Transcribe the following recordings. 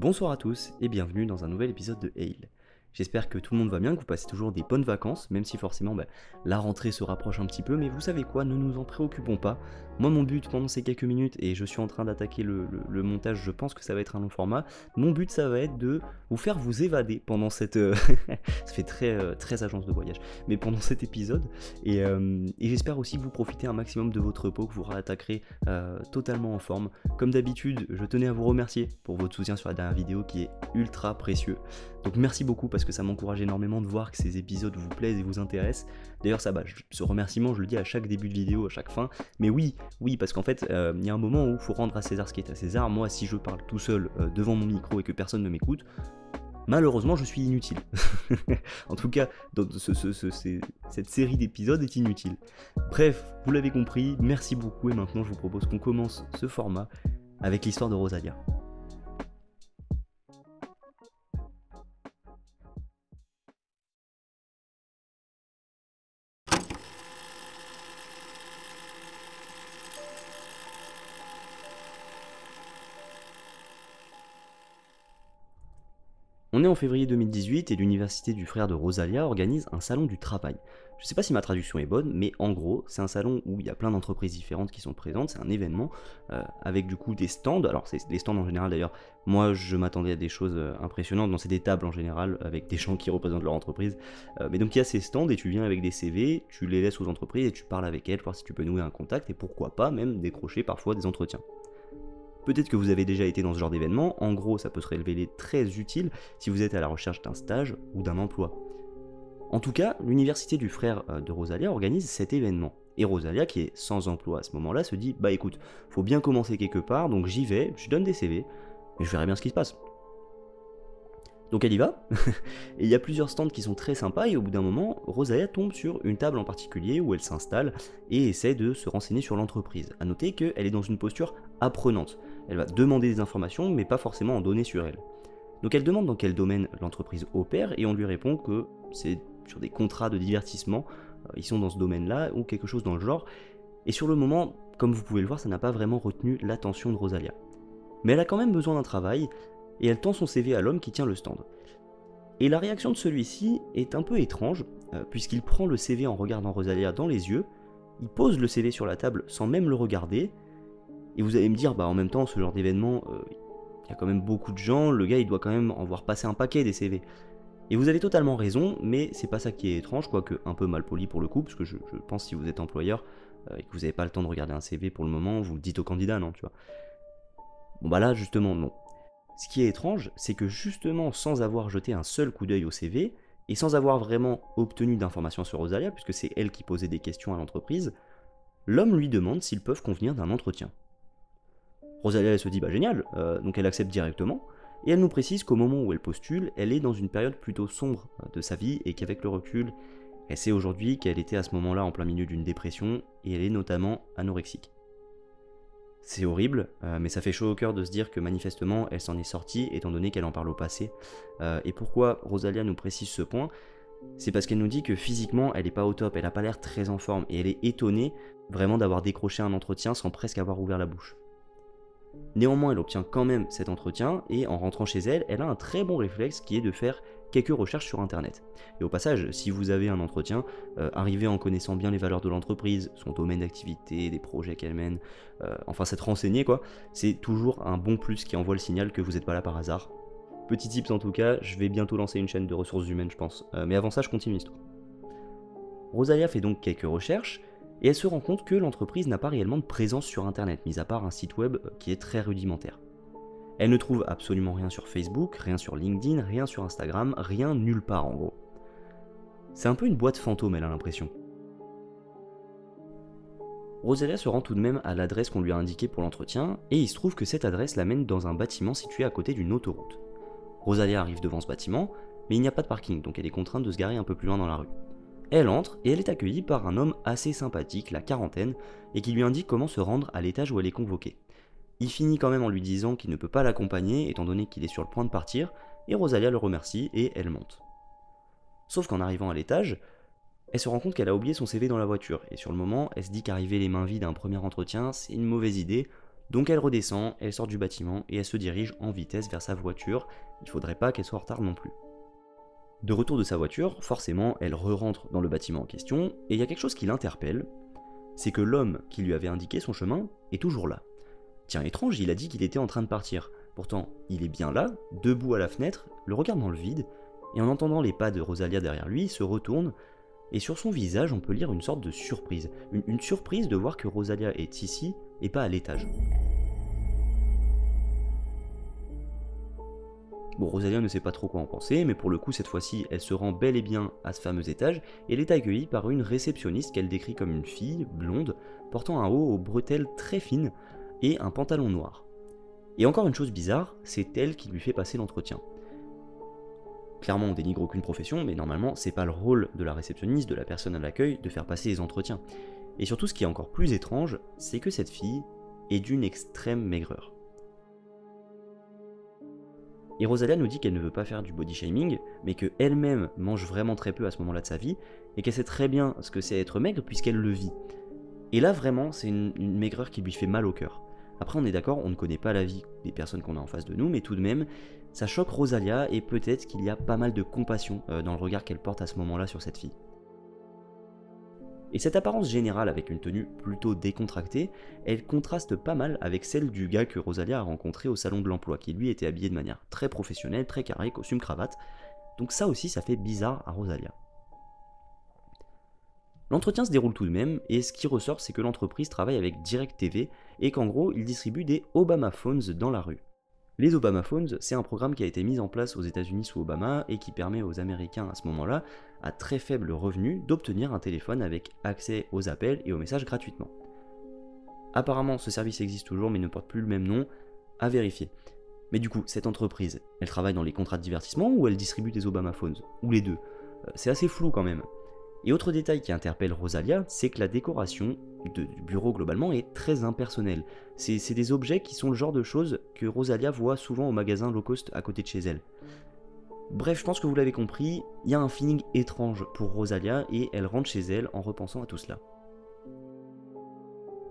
Bonsoir à tous et bienvenue dans un nouvel épisode de Hail. J'espère que tout le monde va bien, que vous passez toujours des bonnes vacances, même si forcément la rentrée se rapproche un petit peu, mais vous savez quoi, ne nous en préoccupons pas. Moi mon but pendant ces quelques minutes, et je suis en train d'attaquer le montage, je pense que ça va être un long format, mon but ça va être de vous faire vous évader pendant cette... ça fait très agence de voyage, mais pendant cet épisode, et j'espère aussi que vous profitez un maximum de votre repos, que vous réattaquerez totalement en forme. Comme d'habitude, je tenais à vous remercier pour votre soutien sur la dernière vidéo qui est ultra précieux. Donc merci beaucoup parce que ça m'encourage énormément de voir que ces épisodes vous plaisent et vous intéressent. D'ailleurs ce remerciement je le dis à chaque début de vidéo, à chaque fin. Mais oui parce qu'en fait il y a un moment où il faut rendre à César ce qui est à César. Moi si je parle tout seul devant mon micro et que personne ne m'écoute, malheureusement je suis inutile. En tout cas cette série d'épisodes est inutile. Bref, vous l'avez compris, merci beaucoup et maintenant je vous propose qu'on commence ce format avec l'histoire de Rosalia. On est en février 2018 et l'université du frère de Rosalia organise un salon du travail. Je sais pas si ma traduction est bonne, mais en gros, c'est un salon où il y a plein d'entreprises différentes qui sont présentes, c'est un événement, avec du coup des stands, alors c'est des stands en général d'ailleurs, moi je m'attendais à des choses impressionnantes, non c'est des tables en général, avec des gens qui représentent leur entreprise, mais donc il y a ces stands et tu viens avec des CV, tu les laisses aux entreprises et tu parles avec elles, voir si tu peux nouer un contact et pourquoi pas même décrocher parfois des entretiens. Peut-être que vous avez déjà été dans ce genre d'événement, en gros ça peut se révéler très utile si vous êtes à la recherche d'un stage ou d'un emploi. En tout cas, l'université du frère de Rosalia organise cet événement. Et Rosalia, qui est sans emploi à ce moment-là, se dit « Bah écoute, faut bien commencer quelque part, donc j'y vais, je donne des CV, et je verrai bien ce qui se passe. » Donc elle y va, et il y a plusieurs stands qui sont très sympas, et au bout d'un moment, Rosalia tombe sur une table en particulier où elle s'installe et essaie de se renseigner sur l'entreprise. A noter qu'elle est dans une posture apprenante. Elle va demander des informations, mais pas forcément en donner sur elle. Donc elle demande dans quel domaine l'entreprise opère, et on lui répond que c'est sur des contrats de divertissement, ils sont dans ce domaine-là, ou quelque chose dans le genre. Et sur le moment, comme vous pouvez le voir, ça n'a pas vraiment retenu l'attention de Rosalia. Mais elle a quand même besoin d'un travail, et elle tend son CV à l'homme qui tient le stand. Et la réaction de celui-ci est un peu étrange, puisqu'il prend le CV en regardant Rosalia dans les yeux, il pose le CV sur la table sans même le regarder, et vous allez me dire, en même temps, ce genre d'événement, il y a quand même beaucoup de gens, le gars il doit quand même en voir passer un paquet des CV. Et vous avez totalement raison, mais c'est pas ça qui est étrange, quoique un peu mal poli pour le coup, parce que je pense si vous êtes employeur, et que vous n'avez pas le temps de regarder un CV pour le moment, vous le dites au candidat, non, tu vois. Bon là, justement, non. Ce qui est étrange, c'est que justement, sans avoir jeté un seul coup d'œil au CV, et sans avoir vraiment obtenu d'informations sur Rosalia, puisque c'est elle qui posait des questions à l'entreprise, l'homme lui demande s'ils peuvent convenir d'un entretien. Rosalia elle se dit génial, donc elle accepte directement, et elle nous précise qu'au moment où elle postule, elle est dans une période plutôt sombre de sa vie, et qu'avec le recul, elle sait aujourd'hui qu'elle était à ce moment-là en plein milieu d'une dépression, et elle est notamment anorexique. C'est horrible, mais ça fait chaud au cœur de se dire que manifestement elle s'en est sortie étant donné qu'elle en parle au passé. Et pourquoi Rosalia nous précise ce point? C'est parce qu'elle nous dit que physiquement elle est pas au top, elle a pas l'air très en forme et elle est étonnée vraiment d'avoir décroché un entretien sans presque avoir ouvert la bouche. Néanmoins elle obtient quand même cet entretien et en rentrant chez elle, elle a un très bon réflexe qui est de faire quelques recherches sur internet. Et au passage, si vous avez un entretien, arrivez en connaissant bien les valeurs de l'entreprise, son domaine d'activité, des projets qu'elle mène, enfin s'être renseigné quoi, c'est toujours un bon plus qui envoie le signal que vous n'êtes pas là par hasard. Petit tips en tout cas, je vais bientôt lancer une chaîne de ressources humaines je pense, mais avant ça je continue l'histoire. Rosalia fait donc quelques recherches, et elle se rend compte que l'entreprise n'a pas réellement de présence sur internet, mis à part un site web qui est très rudimentaire. Elle ne trouve absolument rien sur Facebook, rien sur LinkedIn, rien sur Instagram, rien nulle part en gros. C'est un peu une boîte fantôme, elle a l'impression. Rosalia se rend tout de même à l'adresse qu'on lui a indiquée pour l'entretien, et il se trouve que cette adresse l'amène dans un bâtiment situé à côté d'une autoroute. Rosalia arrive devant ce bâtiment, mais il n'y a pas de parking, donc elle est contrainte de se garer un peu plus loin dans la rue. Elle entre, et elle est accueillie par un homme assez sympathique, la quarantaine, et qui lui indique comment se rendre à l'étage où elle est convoquée. Il finit quand même en lui disant qu'il ne peut pas l'accompagner étant donné qu'il est sur le point de partir, et Rosalia le remercie et elle monte. Sauf qu'en arrivant à l'étage, elle se rend compte qu'elle a oublié son CV dans la voiture, et sur le moment, elle se dit qu'arriver les mains vides à un premier entretien, c'est une mauvaise idée, Donc elle redescend, elle sort du bâtiment et elle se dirige en vitesse vers sa voiture. Il faudrait pas qu'elle soit en retard non plus. De retour de sa voiture, forcément, elle re-rentre dans le bâtiment en question, et il y a quelque chose qui l'interpelle, c'est que l'homme qui lui avait indiqué son chemin est toujours là. Tiens, étrange, il a dit qu'il était en train de partir. Pourtant, il est bien là, debout à la fenêtre, le regard dans le vide, et en entendant les pas de Rosalia derrière lui, il se retourne, et sur son visage, on peut lire une sorte de surprise. Une surprise de voir que Rosalia est ici, et pas à l'étage. Bon, Rosalia ne sait pas trop quoi en penser, mais pour le coup, cette fois-ci, elle se rend bel et bien à ce fameux étage, et elle est accueillie par une réceptionniste qu'elle décrit comme une fille, blonde, portant un haut aux bretelles très fines, et un pantalon noir. Et encore une chose bizarre, c'est elle qui lui fait passer l'entretien. Clairement, on dénigre aucune profession, mais normalement, c'est pas le rôle de la réceptionniste, de la personne à l'accueil, de faire passer les entretiens. Et surtout, ce qui est encore plus étrange, c'est que cette fille est d'une extrême maigreur. Et Rosalia nous dit qu'elle ne veut pas faire du body shaming, mais qu'elle-même mange vraiment très peu à ce moment-là de sa vie, et qu'elle sait très bien ce que c'est être maigre puisqu'elle le vit. Et là vraiment, c'est une maigreur qui lui fait mal au cœur. Après on est d'accord, on ne connaît pas la vie des personnes qu'on a en face de nous, mais tout de même, ça choque Rosalia, et peut-être qu'il y a pas mal de compassion dans le regard qu'elle porte à ce moment-là sur cette fille. Et cette apparence générale avec une tenue plutôt décontractée, elle contraste pas mal avec celle du gars que Rosalia a rencontré au salon de l'emploi, qui lui était habillé de manière très professionnelle, très carré, costume, cravate. Donc ça aussi, ça fait bizarre à Rosalia. L'entretien se déroule tout de même, et ce qui ressort, c'est que l'entreprise travaille avec Direct TV, et qu'en gros, ils distribuent des Obama Phones dans la rue. Les Obama Phones, c'est un programme qui a été mis en place aux États-Unis sous Obama et qui permet aux Américains à ce moment-là, à très faible revenu, d'obtenir un téléphone avec accès aux appels et aux messages gratuitement. Apparemment, ce service existe toujours mais ne porte plus le même nom, à vérifier. Mais du coup, cette entreprise, elle travaille dans les contrats de divertissement ou elle distribue des Obama Phones? Ou les deux? C'est assez flou quand même. Et autre détail qui interpelle Rosalia, c'est que la décoration du bureau globalement est très impersonnelle. C'est des objets qui sont le genre de choses que Rosalia voit souvent au magasin low cost à côté de chez elle. Bref, je pense que vous l'avez compris, il y a un feeling étrange pour Rosalia et elle rentre chez elle en repensant à tout cela.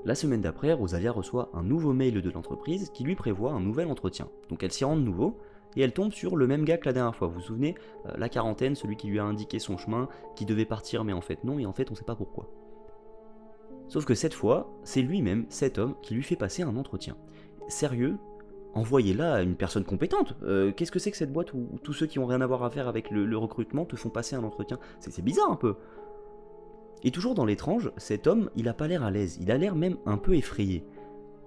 La semaine d'après, Rosalia reçoit un nouveau mail de l'entreprise qui lui prévoit un nouvel entretien. Donc elle s'y rend de nouveau, et elle tombe sur le même gars que la dernière fois. Vous vous souvenez, la quarantaine, celui qui lui a indiqué son chemin, qui devait partir mais en fait non, et en fait on sait pas pourquoi. Sauf que cette fois, c'est lui-même, cet homme, qui lui fait passer un entretien. Sérieux, envoyez-la à une personne compétente. Qu'est-ce que c'est que cette boîte où tous ceux qui ont rien à voir à faire avec le recrutement te font passer un entretien? C'est bizarre un peu. Et toujours dans l'étrange, cet homme, il a pas l'air à l'aise, il a l'air même un peu effrayé.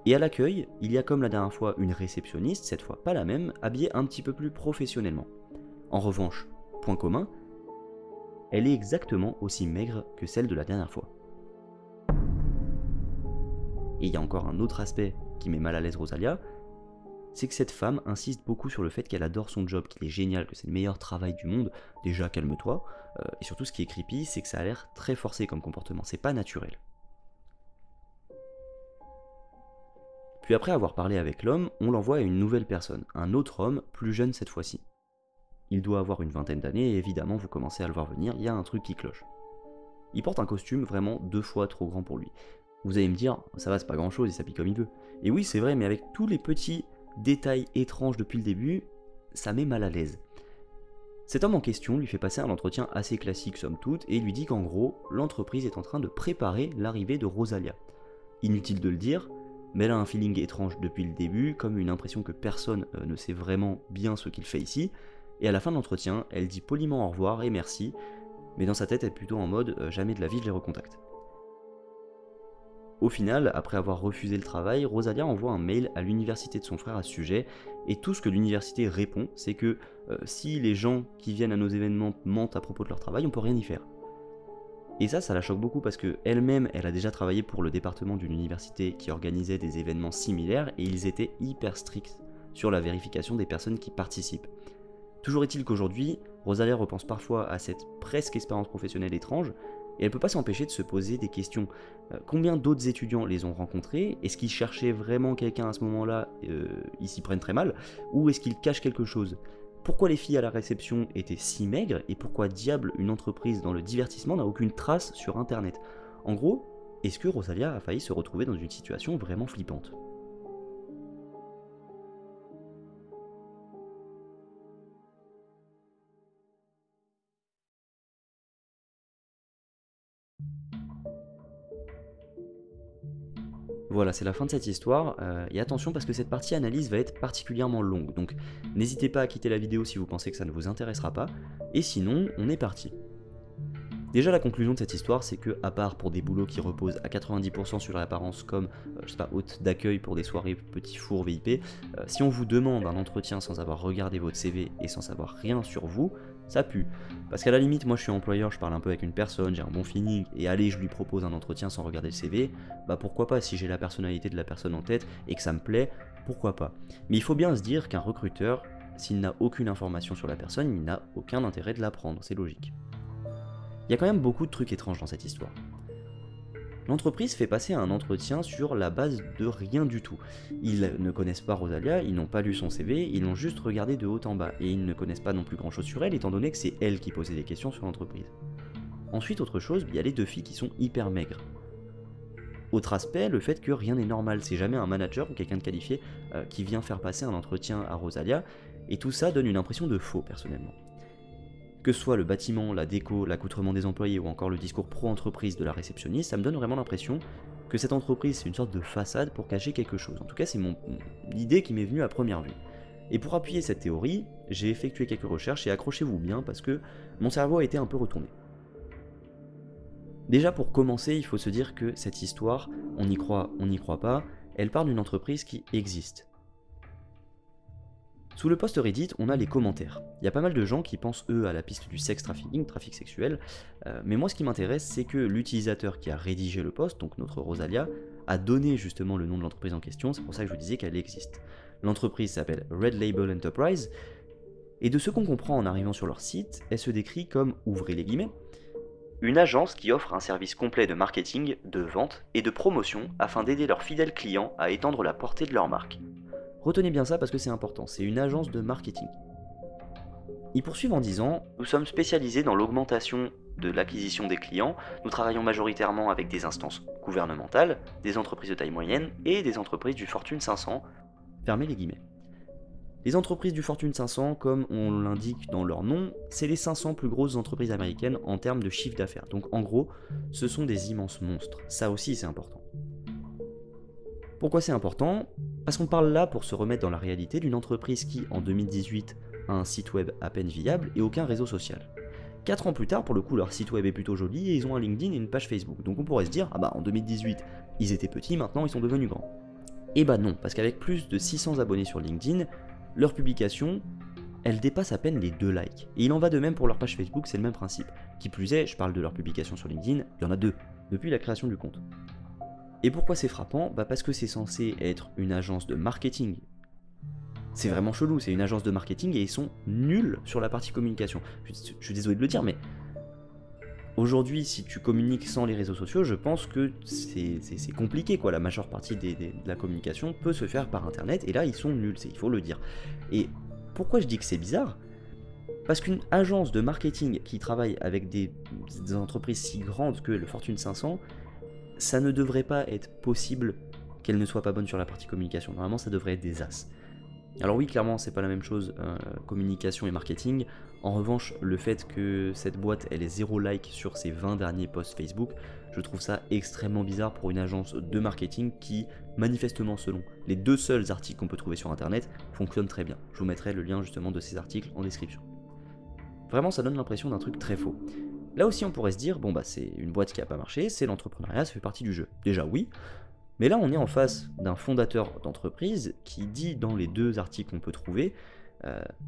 Et à l'accueil, il y a comme la dernière fois une réceptionniste, cette fois pas la même, habillée un petit peu plus professionnellement. En revanche, point commun, elle est exactement aussi maigre que celle de la dernière fois. Et il y a encore un autre aspect qui met mal à l'aise Rosalia, c'est que cette femme insiste beaucoup sur le fait qu'elle adore son job, qu'il est génial, que c'est le meilleur travail du monde. Déjà, calme-toi. Et surtout, ce qui est creepy, c'est que ça a l'air très forcé comme comportement, c'est pas naturel. Puis après avoir parlé avec l'homme, on l'envoie à une nouvelle personne, un autre homme, plus jeune cette fois-ci. Il doit avoir une vingtaine d'années et évidemment vous commencez à le voir venir, il y a un truc qui cloche. Il porte un costume vraiment 2 fois trop grand pour lui. Vous allez me dire, ça va c'est pas grand chose, il s'habille comme il veut. Et oui c'est vrai, mais avec tous les petits détails étranges depuis le début, ça met mal à l'aise. Cet homme en question lui fait passer un entretien assez classique somme toute et lui dit qu'en gros, l'entreprise est en train de préparer l'arrivée de Rosalia. Inutile de le dire, mais elle a un feeling étrange depuis le début, comme une impression que personne ne sait vraiment bien ce qu'il fait ici, et à la fin de l'entretien, elle dit poliment au revoir et merci, mais dans sa tête elle est plutôt en mode jamais de la vie je les recontacte. Au final, après avoir refusé le travail, Rosalia envoie un mail à l'université de son frère à ce sujet, et tout ce que l'université répond, c'est que si les gens qui viennent à nos événements mentent à propos de leur travail, on peut rien y faire. Et ça la choque beaucoup parce qu'elle-même, elle a déjà travaillé pour le département d'une université qui organisait des événements similaires, et ils étaient hyper stricts sur la vérification des personnes qui participent. Toujours est-il qu'aujourd'hui, Rosalia repense parfois à cette presque expérience professionnelle étrange, et elle peut pas s'empêcher de se poser des questions. Combien d'autres étudiants les ont rencontrés? Est-ce qu'ils cherchaient vraiment quelqu'un à ce moment-là? Ils s'y prennent très mal. Ou est-ce qu'ils cachent quelque chose? Pourquoi les filles à la réception étaient si maigres? Et pourquoi diable une entreprise dans le divertissement n'a aucune trace sur internet? En gros, est-ce que Rosalia a failli se retrouver dans une situation vraiment flippante? Voilà, c'est la fin de cette histoire, et attention parce que cette partie analyse va être particulièrement longue, donc n'hésitez pas à quitter la vidéo si vous pensez que ça ne vous intéressera pas, et sinon, on est parti. Déjà la conclusion de cette histoire, c'est que, à part pour des boulots qui reposent à 90% sur l'apparence comme, je sais pas, hôte d'accueil pour des soirées petits fours VIP, si on vous demande un entretien sans avoir regardé votre CV et sans savoir rien sur vous, ça pue. Parce qu'à la limite, moi je suis employeur, je parle un peu avec une personne, j'ai un bon feeling, et allez, je lui propose un entretien sans regarder le CV, bah pourquoi pas, si j'ai la personnalité de la personne en tête et que ça me plaît, pourquoi pas. Mais il faut bien se dire qu'un recruteur, s'il n'a aucune information sur la personne, il n'a aucun intérêt de la prendre, c'est logique. Il y a quand même beaucoup de trucs étranges dans cette histoire. L'entreprise fait passer un entretien sur la base de rien du tout. Ils ne connaissent pas Rosalia, ils n'ont pas lu son CV, ils l'ont juste regardé de haut en bas, et ils ne connaissent pas non plus grand chose sur elle, étant donné que c'est elle qui posait des questions sur l'entreprise. Ensuite, autre chose, il y a les deux filles qui sont hyper maigres. Autre aspect, le fait que rien n'est normal, c'est jamais un manager ou quelqu'un de qualifié qui vient faire passer un entretien à Rosalia, et tout ça donne une impression de faux personnellement. Que ce soit le bâtiment, la déco, l'accoutrement des employés ou encore le discours pro-entreprise de la réceptionniste, ça me donne vraiment l'impression que cette entreprise c'est une sorte de façade pour cacher quelque chose. En tout cas, c'est l'idée qui m'est venue à première vue. Et pour appuyer cette théorie, j'ai effectué quelques recherches et accrochez-vous bien parce que mon cerveau a été un peu retourné. Déjà pour commencer, il faut se dire que cette histoire, on n'y croit pas, elle parle d'une entreprise qui existe. Sous le post Reddit, on a les commentaires. Il y a pas mal de gens qui pensent eux à la piste du sex trafficking, trafic sexuel, mais moi ce qui m'intéresse c'est que l'utilisateur qui a rédigé le post, donc notre Rosalia, a donné justement le nom de l'entreprise en question, c'est pour ça que je vous disais qu'elle existe. L'entreprise s'appelle Red Label Enterprise, et de ce qu'on comprend en arrivant sur leur site, elle se décrit comme, ouvrez les guillemets, une agence qui offre un service complet de marketing, de vente et de promotion afin d'aider leurs fidèles clients à étendre la portée de leur marque. Retenez bien ça parce que c'est important, c'est une agence de marketing. Ils poursuivent en disant « Nous sommes spécialisés dans l'augmentation de l'acquisition des clients, nous travaillons majoritairement avec des instances gouvernementales, des entreprises de taille moyenne et des entreprises du Fortune 500. » Fermez les guillemets. Les entreprises du Fortune 500, comme on l'indique dans leur nom, c'est les 500 plus grosses entreprises américaines en termes de chiffre d'affaires. Donc en gros, ce sont des immenses monstres. Ça aussi c'est important. Pourquoi c'est important ? Parce qu'on parle là, pour se remettre dans la réalité, d'une entreprise qui, en 2018, a un site web à peine viable et aucun réseau social. 4 ans plus tard, pour le coup, leur site web est plutôt joli et ils ont un LinkedIn et une page Facebook. Donc on pourrait se dire, ah bah en 2018, ils étaient petits, maintenant ils sont devenus grands. Et bah non, parce qu'avec plus de 600 abonnés sur LinkedIn, leur publication, elle dépasse à peine les 2 likes. Et il en va de même pour leur page Facebook, c'est le même principe. Qui plus est, je parle de leur publication sur LinkedIn, il y en a 2, depuis la création du compte. Et pourquoi c'est frappant ? Bah parce que c'est censé être une agence de marketing. C'est vraiment chelou, c'est une agence de marketing et ils sont nuls sur la partie communication. Je suis désolé de le dire, mais aujourd'hui, si tu communiques sans les réseaux sociaux, je pense que c'est compliqué, quoi. La majeure partie de la communication peut se faire par internet et là, ils sont nuls, il faut le dire. Et pourquoi je dis que c'est bizarre ? Parce qu'une agence de marketing qui travaille avec des entreprises si grandes que le Fortune 500, ça ne devrait pas être possible qu'elle ne soit pas bonne sur la partie communication. Normalement, ça devrait être des as. Alors oui, clairement, c'est pas la même chose, communication et marketing. En revanche, le fait que cette boîte, elle ait 0 like sur ses 20 derniers posts Facebook, je trouve ça extrêmement bizarre pour une agence de marketing qui, manifestement, selon les 2 seuls articles qu'on peut trouver sur internet, fonctionne très bien. Je vous mettrai le lien justement de ces articles en description. Vraiment, ça donne l'impression d'un truc très faux. Là aussi, on pourrait se dire, bon bah c'est une boîte qui a pas marché, c'est l'entrepreneuriat, ça fait partie du jeu. Déjà oui, mais là on est en face d'un fondateur d'entreprise qui dit dans les 2 articles qu'on peut trouver,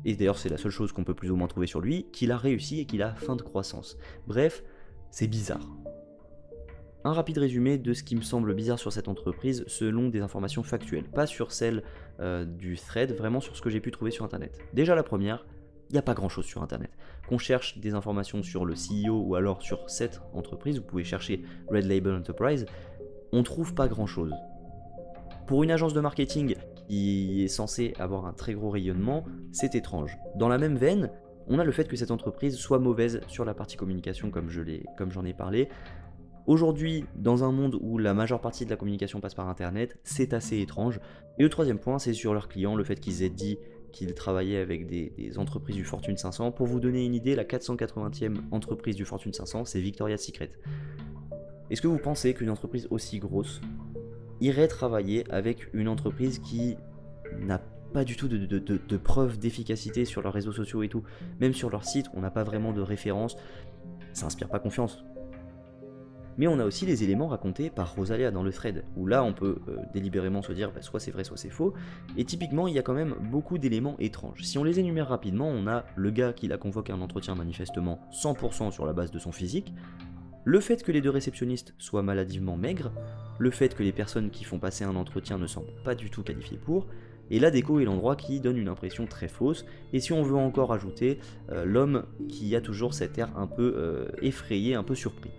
et d'ailleurs c'est la seule chose qu'on peut plus ou moins trouver sur lui, qu'il a réussi et qu'il a faim de croissance. Bref, c'est bizarre. Un rapide résumé de ce qui me semble bizarre sur cette entreprise selon des informations factuelles, pas sur celles du thread, vraiment sur ce que j'ai pu trouver sur internet. Déjà la première, il n'y a pas grand chose sur internet. Qu'on cherche des informations sur le CEO ou alors sur cette entreprise, vous pouvez chercher Red Label Enterprise, on trouve pas grand chose. Pour une agence de marketing qui est censée avoir un très gros rayonnement, c'est étrange. Dans la même veine, on a le fait que cette entreprise soit mauvaise sur la partie communication comme j'en ai parlé. Aujourd'hui, dans un monde où la majeure partie de la communication passe par internet, c'est assez étrange. Et le troisième point, c'est sur leurs clients, le fait qu'ils aient dit qu'ils travaillaient avec des entreprises du Fortune 500. Pour vous donner une idée, la 480e entreprise du Fortune 500, c'est Victoria's Secret. Est-ce que vous pensez qu'une entreprise aussi grosse irait travailler avec une entreprise qui n'a pas du tout de preuves d'efficacité sur leurs réseaux sociaux et tout. Même sur leur site, on n'a pas vraiment de référence, ça inspire pas confiance. Mais on a aussi les éléments racontés par Rosalia dans le thread, où là on peut délibérément se dire soit c'est vrai, soit c'est faux, et typiquement il y a quand même beaucoup d'éléments étranges. Si on les énumère rapidement, on a le gars qui la convoque à un entretien manifestement 100% sur la base de son physique, le fait que les deux réceptionnistes soient maladivement maigres, le fait que les personnes qui font passer un entretien ne semblent pas du tout qualifiées pour, et la déco et l'endroit qui donnent une impression très fausse, et si on veut encore ajouter l'homme qui a toujours cet air un peu effrayé, un peu surpris.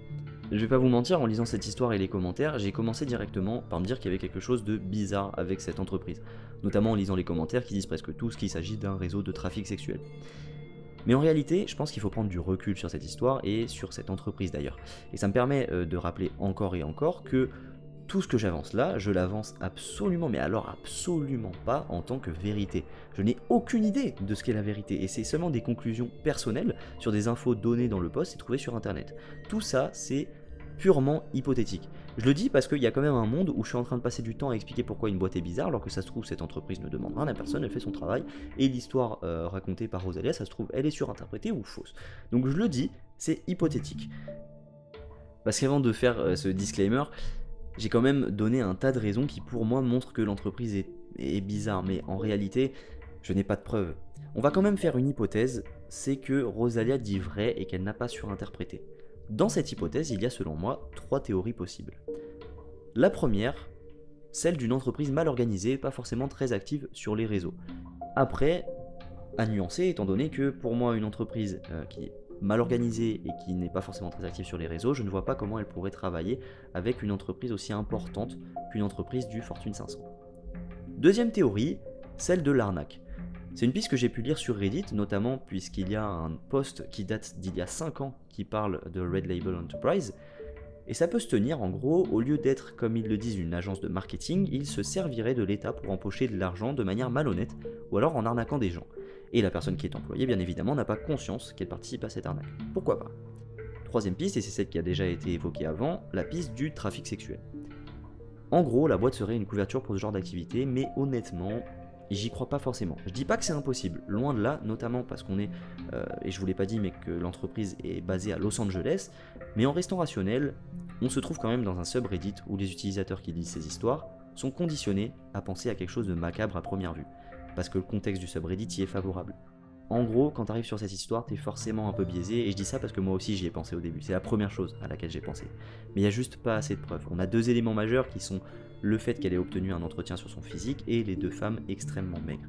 Je vais pas vous mentir, en lisant cette histoire et les commentaires, j'ai commencé directement par me dire qu'il y avait quelque chose de bizarre avec cette entreprise, notamment en lisant les commentaires qui disent presque tous qu'il s'agit d'un réseau de trafic sexuel. Mais en réalité, je pense qu'il faut prendre du recul sur cette histoire et sur cette entreprise d'ailleurs. Et ça me permet de rappeler encore et encore que tout ce que j'avance là, je l'avance absolument, mais alors absolument pas en tant que vérité. Je n'ai aucune idée de ce qu'est la vérité, et c'est seulement des conclusions personnelles sur des infos données dans le post et trouvées sur internet. Tout ça, c'est purement hypothétique. Je le dis parce qu'il y a quand même un monde où je suis en train de passer du temps à expliquer pourquoi une boîte est bizarre, alors que ça se trouve cette entreprise ne demande rien à personne, elle fait son travail, et l'histoire racontée par Rosalia, ça se trouve elle est surinterprétée ou fausse. Donc je le dis, c'est hypothétique. Parce qu'avant de faire ce disclaimer, j'ai quand même donné un tas de raisons qui pour moi montrent que l'entreprise est bizarre, mais en réalité, je n'ai pas de preuves. On va quand même faire une hypothèse, c'est que Rosalia dit vrai et qu'elle n'a pas surinterprété. Dans cette hypothèse, il y a selon moi 3 théories possibles. La première, celle d'une entreprise mal organisée, pas forcément très active sur les réseaux. Après, à nuancer, étant donné que pour moi une entreprise qui est mal organisée et qui n'est pas forcément très active sur les réseaux, je ne vois pas comment elle pourrait travailler avec une entreprise aussi importante qu'une entreprise du Fortune 500. Deuxième théorie, celle de l'arnaque. C'est une piste que j'ai pu lire sur Reddit, notamment puisqu'il y a un post qui date d'il y a 5 ans qui parle de Red Label Enterprise, et ça peut se tenir en gros, au lieu d'être, comme ils le disent, une agence de marketing, ils se serviraient de l'État pour empocher de l'argent de manière malhonnête, ou alors en arnaquant des gens. Et la personne qui est employée, bien évidemment, n'a pas conscience qu'elle participe à cette arnaque. Pourquoi pas? Troisième piste, et c'est celle qui a déjà été évoquée avant, la piste du trafic sexuel. En gros, la boîte serait une couverture pour ce genre d'activité, mais honnêtement, j'y crois pas forcément. Je dis pas que c'est impossible, loin de là, notamment parce qu'on est, et je vous l'ai pas dit, mais que l'entreprise est basée à Los Angeles, mais en restant rationnel, on se trouve quand même dans un subreddit où les utilisateurs qui lisent ces histoires sont conditionnés à penser à quelque chose de macabre à première vue, parce que le contexte du subreddit y est favorable. En gros, quand t'arrives sur cette histoire, t'es forcément un peu biaisé, et je dis ça parce que moi aussi j'y ai pensé au début, c'est la première chose à laquelle j'ai pensé. Mais il y a juste pas assez de preuves. On a 2 éléments majeurs qui sont le fait qu'elle ait obtenu un entretien sur son physique et les 2 femmes extrêmement maigres.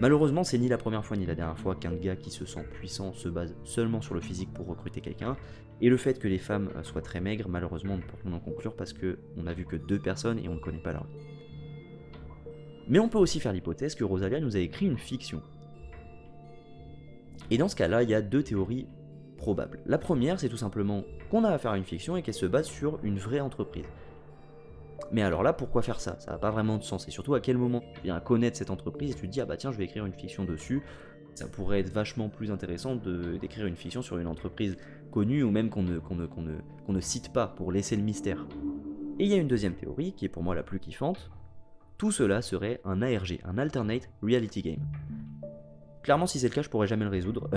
Malheureusement, c'est ni la première fois ni la dernière fois qu'un gars qui se sent puissant se base seulement sur le physique pour recruter quelqu'un, et le fait que les femmes soient très maigres, malheureusement, on ne peut en conclure parce qu'on a vu que 2 personnes et on ne connaît pas leur vie. Mais on peut aussi faire l'hypothèse que Rosalia nous a écrit une fiction. Et dans ce cas-là, il y a 2 théories probables. La première, c'est tout simplement qu'on a affaire à une fiction et qu'elle se base sur une vraie entreprise. Mais alors là, pourquoi faire ça? Ça n'a pas vraiment de sens. Et surtout, à quel moment tu viens connaître cette entreprise et tu te dis, ah bah tiens, je vais écrire une fiction dessus. Ça pourrait être vachement plus intéressant d'écrire une fiction sur une entreprise connue ou même qu'on ne cite pas pour laisser le mystère. Et il y a une deuxième théorie, qui est pour moi la plus kiffante. Tout cela serait un ARG, un Alternate Reality Game. Clairement, si c'est le cas, je pourrais jamais le résoudre,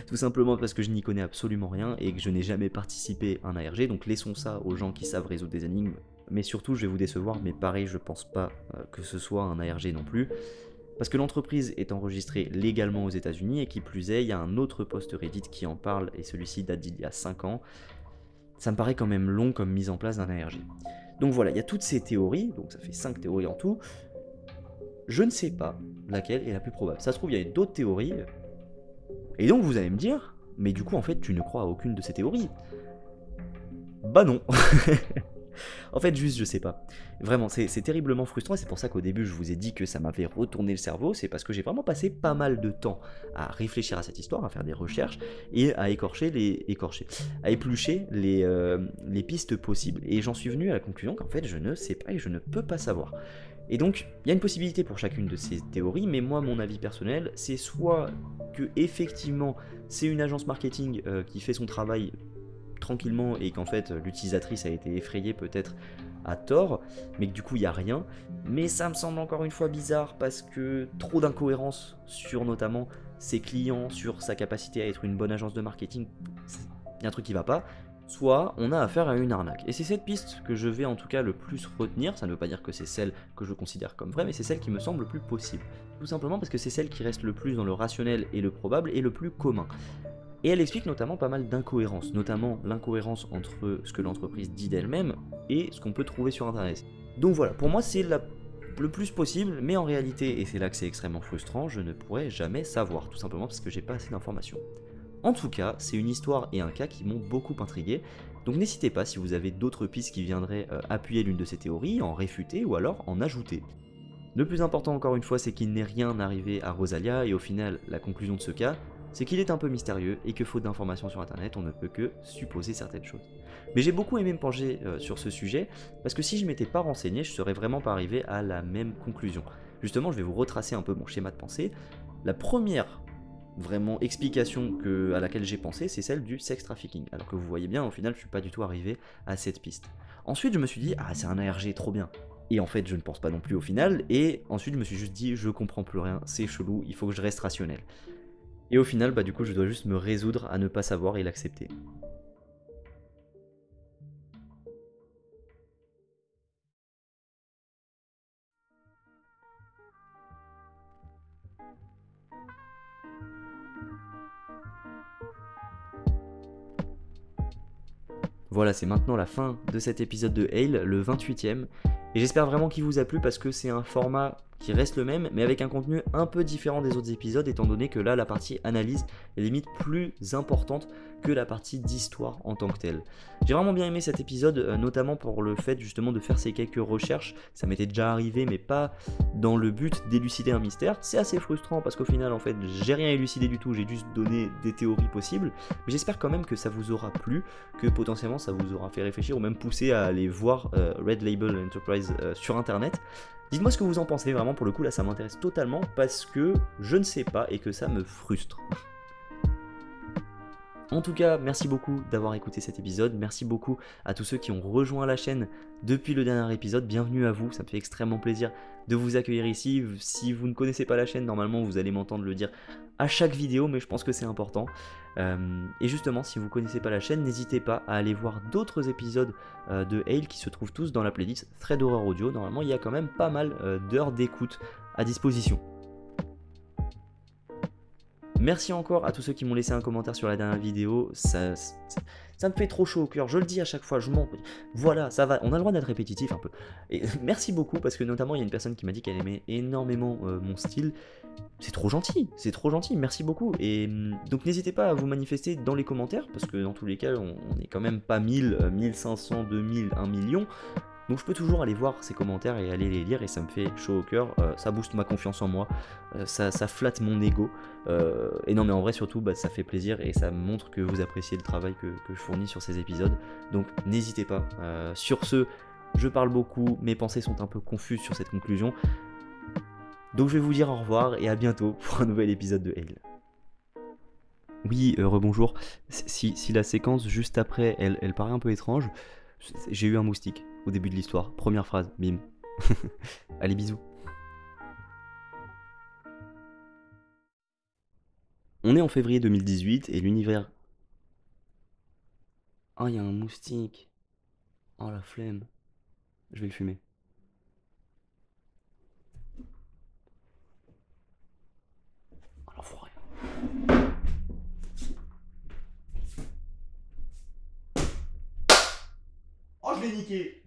tout simplement parce que je n'y connais absolument rien et que je n'ai jamais participé à un ARG, donc laissons ça aux gens qui savent résoudre des énigmes. Mais surtout, je vais vous décevoir, mais pareil, je pense pas que ce soit un ARG non plus, parce que l'entreprise est enregistrée légalement aux États-Unis et qui plus est, il y a un autre post Reddit qui en parle et celui-ci date d'il y a 5 ans. Ça me paraît quand même long comme mise en place d'un ARG. Donc voilà, il y a toutes ces théories, donc ça fait 5 théories en tout. Je ne sais pas laquelle est la plus probable. Ça se trouve, il y a d'autres théories. Et donc vous allez me dire, mais du coup en fait tu ne crois à aucune de ces théories. Bah non. En fait juste je sais pas. Vraiment c'est terriblement frustrant et c'est pour ça qu'au début je vous ai dit que ça m'avait retourné le cerveau. C'est parce que j'ai vraiment passé pas mal de temps à réfléchir à cette histoire, à faire des recherches et à éplucher les pistes possibles. Et j'en suis venu à la conclusion qu'en fait je ne sais pas et je ne peux pas savoir. Et donc, il y a une possibilité pour chacune de ces théories, mais moi, mon avis personnel, c'est soit que effectivement, c'est une agence marketing qui fait son travail tranquillement et qu'en fait, l'utilisatrice a été effrayée peut-être à tort, mais que du coup il n'y a rien. Mais ça me semble encore une fois bizarre parce que trop d'incohérences sur notamment ses clients, sur sa capacité à être une bonne agence de marketing, il y a un truc qui va pas. Soit on a affaire à une arnaque. Et c'est cette piste que je vais en tout cas le plus retenir, ça ne veut pas dire que c'est celle que je considère comme vraie, mais c'est celle qui me semble le plus possible. Tout simplement parce que c'est celle qui reste le plus dans le rationnel et le probable et le plus commun. Et elle explique notamment pas mal d'incohérences, notamment l'incohérence entre ce que l'entreprise dit d'elle-même et ce qu'on peut trouver sur internet. Donc voilà, pour moi c'est le plus possible, mais en réalité, et c'est là que c'est extrêmement frustrant, je ne pourrais jamais savoir, tout simplement parce que j'ai pas assez d'informations. En tout cas, c'est une histoire et un cas qui m'ont beaucoup intrigué, donc n'hésitez pas si vous avez d'autres pistes qui viendraient appuyer l'une de ces théories, en réfuter ou alors en ajouter. Le plus important encore une fois, c'est qu'il n'est rien arrivé à Rosalia, et au final, la conclusion de ce cas, c'est qu'il est un peu mystérieux et que faute d'informations sur internet, on ne peut que supposer certaines choses. Mais j'ai beaucoup aimé me pencher sur ce sujet, parce que si je m'étais pas renseigné, je serais vraiment pas arrivé à la même conclusion. Justement, je vais vous retracer un peu mon schéma de pensée. La première vraiment explication à laquelle j'ai pensé, c'est celle du sex trafficking. Alors que vous voyez bien, au final, je suis pas du tout arrivé à cette piste. Ensuite, je me suis dit, ah, c'est un ARG, trop bien. Et en fait, je ne pense pas non plus au final. Et ensuite, je me suis juste dit, je comprends plus rien, c'est chelou, il faut que je reste rationnel. Et au final, du coup, je dois juste me résoudre à ne pas savoir et l'accepter. Voilà, c'est maintenant la fin de cet épisode de Hale, le 28e, et j'espère vraiment qu'il vous a plu parce que c'est un format qui reste le même, mais avec un contenu un peu différent des autres épisodes, étant donné que là, la partie analyse est limite plus importante que la partie d'histoire en tant que telle. J'ai vraiment bien aimé cet épisode, notamment pour le fait justement de faire ces quelques recherches. Ça m'était déjà arrivé, mais pas dans le but d'élucider un mystère. C'est assez frustrant parce qu'au final, en fait, j'ai rien élucidé du tout, j'ai juste donné des théories possibles. Mais j'espère quand même que ça vous aura plu, que potentiellement ça vous aura fait réfléchir ou même poussé à aller voir Red Label Enterprise sur internet. Dites-moi ce que vous en pensez, vraiment pour le coup là ça m'intéresse totalement parce que je ne sais pas et que ça me frustre. En tout cas, merci beaucoup d'avoir écouté cet épisode, merci beaucoup à tous ceux qui ont rejoint la chaîne depuis le dernier épisode, bienvenue à vous, ça me fait extrêmement plaisir de vous accueillir ici. Si vous ne connaissez pas la chaîne, normalement vous allez m'entendre le dire à chaque vidéo, mais je pense que c'est important. Et justement, si vous ne connaissez pas la chaîne, n'hésitez pas à aller voir d'autres épisodes de Hale qui se trouvent tous dans la playlist Thread Horror Audio. Normalement, il y a quand même pas mal d'heures d'écoute à disposition. Merci encore à tous ceux qui m'ont laissé un commentaire sur la dernière vidéo, ça me fait trop chaud au cœur, je le dis à chaque fois, voilà, ça va, on a le droit d'être répétitif un peu. Et merci beaucoup parce que notamment il y a une personne qui m'a dit qu'elle aimait énormément mon style. C'est trop gentil, merci beaucoup. Et donc n'hésitez pas à vous manifester dans les commentaires parce que dans tous les cas on est quand même pas 1000, 1500, 2000, 1 million. Donc je peux toujours aller voir ces commentaires et aller les lire et ça me fait chaud au cœur, ça booste ma confiance en moi, ça flatte mon ego. Et non mais en vrai surtout ça fait plaisir et ça montre que vous appréciez le travail que je fournis sur ces épisodes. Donc n'hésitez pas. Sur ce, je parle beaucoup, mes pensées sont un peu confuses sur cette conclusion. Donc je vais vous dire au revoir et à bientôt pour un nouvel épisode de Hale. Oui, rebonjour. Si la séquence juste après, elle paraît un peu étrange, j'ai eu un moustique au début de l'histoire. Première phrase, bim. Allez, bisous. On est en février 2018 et l'univers... Oh, il y a un moustique. Oh, la flemme. Je vais le fumer. Oh, l'enfoiré. Oh, je l'ai niqué.